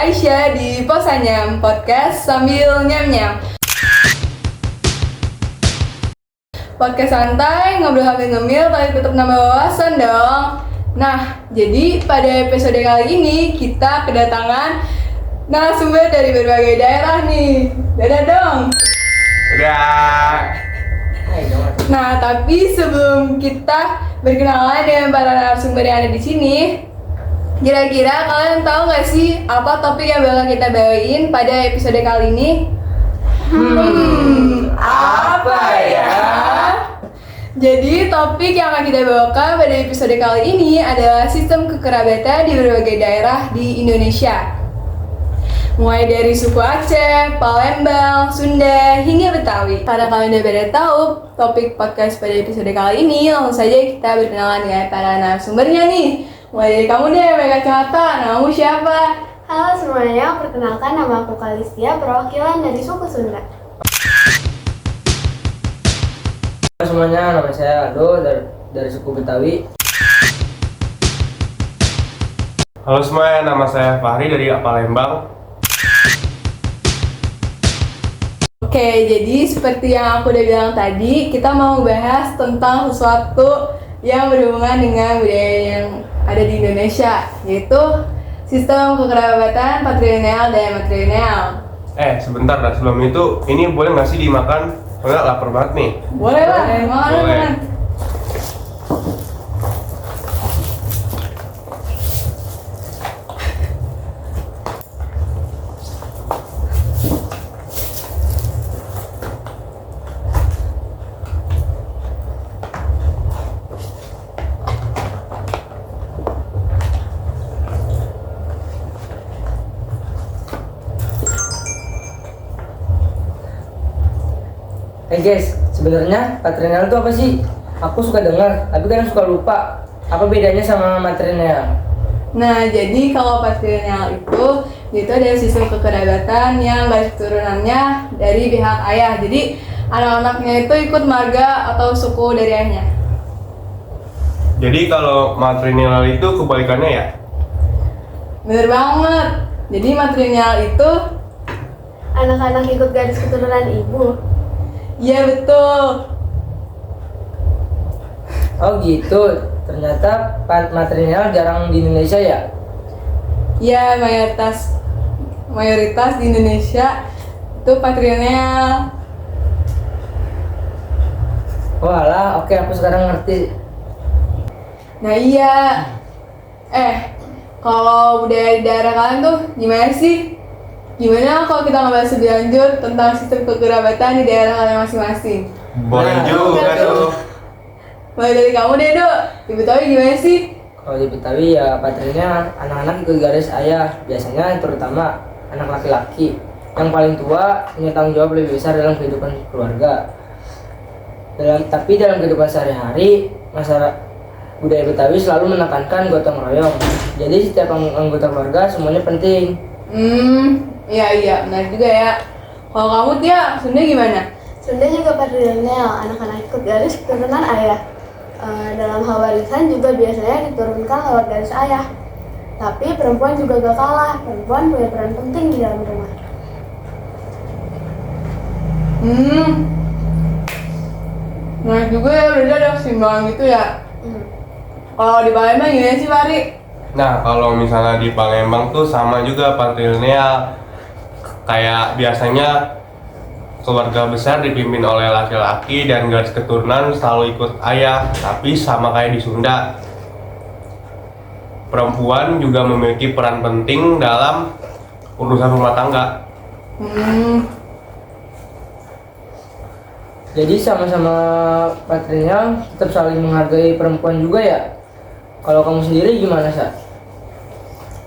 Aisyah di Posanyam Podcast sambil nyam-nyam. Podcast santai, ngobrol sambil ngemil, tapi tetap nambah wawasan dong. Nah, jadi pada episode kali ini kita kedatangan narasumber dari berbagai daerah nih. Dadah dong. Udah. Nah, tapi sebelum kita berkenalan dengan para narasumber yang ada di sini, kira-kira kalian tahu nggak sih apa topik yang bakal kita bawain pada episode kali ini? Apa ya? Jadi topik yang akan kita bawakan pada episode kali ini adalah sistem kekerabatan di berbagai daerah di Indonesia. Mulai dari suku Aceh, Palembang, Sunda, hingga Betawi. Karena kalian udah pada tahu topik podcast pada episode kali ini, langsung saja kita berkenalan dengan para narasumbernya nih. Mulai dari kamu deh, pakai kacamata, namamu siapa? Halo semuanya, perkenalkan nama aku Kalistia, perwakilan dari suku Sunda. Halo semuanya, nama saya Aldo dari suku Betawi. Halo semuanya, nama saya Fahri dari Palembang. Oke, jadi seperti yang aku udah bilang tadi, kita mau bahas tentang sesuatu yang berhubungan dengan budaya yang ada di Indonesia, yaitu sistem kekerabatan patrilineal dan matrilineal. Sebentar, sebelum itu, ini boleh nggak sih dimakan? Soalnya lapar banget nih. Boleh lah, makan. Boleh. Guys, sebenarnya patrilineal itu apa sih? Aku suka dengar, tapi kadang suka lupa. Apa bedanya sama matrilineal? Nah, jadi kalau patrilineal itu adalah sistem kekerabatan yang garis keturunannya dari pihak ayah. Jadi anak-anaknya itu ikut marga atau suku dari ayahnya. Jadi kalau matrilineal itu kebalikannya ya? Bener banget. Jadi matrilineal itu, Anak-anak ikut garis keturunan ibu. ya betul. Oh gitu, ternyata matrilineal jarang di Indonesia ya? Ya, mayoritas di Indonesia itu patrilineal. Oh alah, oke aku sekarang ngerti. Nah iya. Kalau budaya di daerah kalian tuh gimana sih? Gimana kalau kita ngebahas lebih lanjut tentang sistem kekerabatan di daerah kalian masing-masing? Boleh Nah, juga tuh. Mulai dari kamu deh, Dok. Di Betawi gimana sih? Kalau di Betawi ya patrilineal, anak-anak ikut garis ayah, biasanya terutama anak laki-laki. Yang paling tua punya tanggung jawab lebih besar dalam kehidupan keluarga. Tapi dalam kehidupan sehari-hari, masyarakat budaya Betawi selalu menekankan gotong royong. Jadi setiap anggota keluarga semuanya penting. Iya, benar juga ya. Kalau kamu, Tia, Sunda gimana? Sunda juga patrilineal, anak-anak ikut garis keturunan ayah. Dalam hal warisan juga biasanya diturunkan lewat garis ayah. Tapi perempuan juga gak kalah, perempuan punya peran penting di dalam rumah. Nah juga ya, udah ada keseimbangan gitu ya. Kalau di Palembang gimana sih, Fahri? Nah, kalau misalnya di Palembang tuh sama juga patrilineal. Kayak biasanya keluarga besar dipimpin oleh laki-laki dan garis keturunan selalu ikut ayah, tapi sama kayak di Sunda. Perempuan juga memiliki peran penting dalam urusan rumah tangga. Jadi sama-sama patrilineal tetap saling menghargai perempuan juga ya? Kalau kamu sendiri gimana, Sa?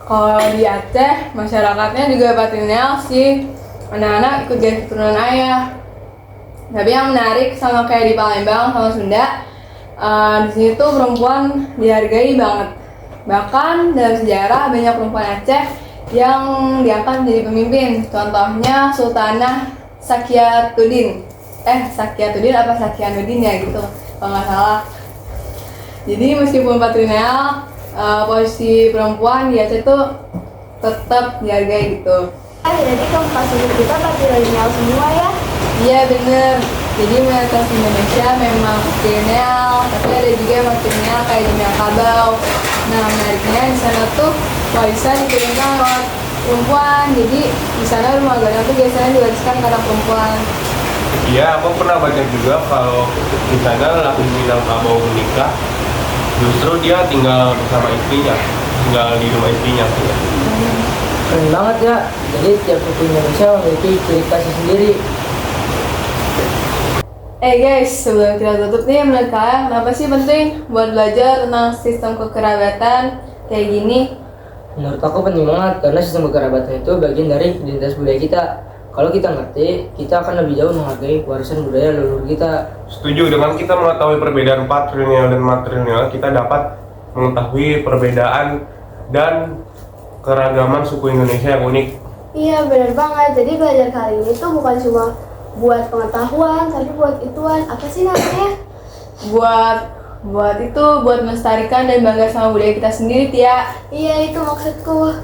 Kalau di Aceh, masyarakatnya juga patrilineal sih. Anak-anak ikut garis keturunan ayah. Tapi yang menarik sama kayak di Palembang sama Sunda, di sini tuh perempuan dihargai banget. Bahkan dalam sejarah banyak perempuan Aceh yang diangkat menjadi pemimpin. Contohnya Sultanah Sakyatudin. Sakyatudin apa Sakyanuddin ya gitu, kalau nggak salah. Jadi meskipun patrilineal, posisi perempuan di Aceh tuh tetap jaga gitu. Jadi keempat suku kita patrilineal semua ya. Iya bener. Jadi mayoritas Indonesia memang matrilineal, tapi ada juga yang matrilineal kayak di Minangkabau. Nah menariknya di sana tuh warisan diturunkan lewat perempuan. Jadi di sana rumah gadang tuh biasanya diwariskan karena perempuan. Iya, aku pernah baca juga kalau di sana laki Minangkabau menikah, justru dia tinggal bersama istrinya, tinggal di rumah istrinya. Keren banget ya. Jadi tiap suku Indonesia memiliki ciri khasnya sendiri. Guys, sebelum kita tutup nih, menurut kalian kenapa sih penting buat belajar tentang sistem kekerabatan kayak gini? Menurut aku penting banget karena sistem kekerabatan itu bagian dari identitas budaya kita. Kalau kita ngerti, kita akan lebih jauh menghargai warisan budaya leluhur kita. Setuju, dengan kita mengetahui perbedaan patrilineal dan matrilineal, kita dapat mengetahui perbedaan dan keragaman suku Indonesia yang unik. Iya benar banget. Jadi belajar kali ini tuh bukan cuma buat pengetahuan, tapi buat ituan apa sih namanya? Buat itu, buat melestarikan dan bangga sama budaya kita sendiri, Tia. Iya itu maksudku.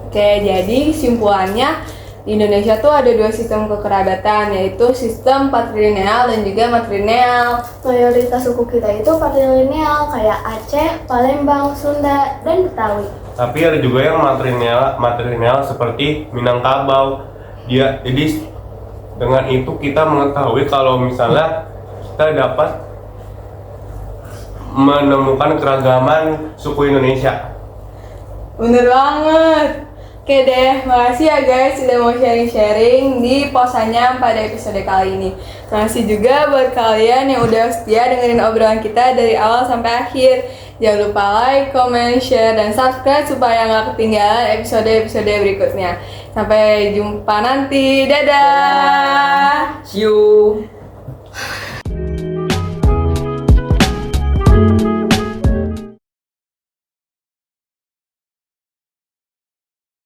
Oke, jadi kesimpulannya di Indonesia tuh ada dua sistem kekerabatan, yaitu sistem patrilineal dan juga matrilineal. Mayoritas suku kita itu patrilineal kayak Aceh, Palembang, Sunda, dan Betawi. Tapi ada juga yang matrilineal seperti Minangkabau. Jadi dengan itu kita mengetahui kalau misalnya kita dapat menemukan keragaman suku Indonesia. Bener banget. Oke deh, makasih ya guys sudah mau sharing-sharing di Posanyam pada episode kali ini. Makasih juga buat kalian yang udah setia dengerin obrolan kita dari awal sampai akhir. Jangan lupa like, comment, share, dan subscribe supaya nggak ketinggalan episode-episode berikutnya. Sampai jumpa nanti, dadah! See you.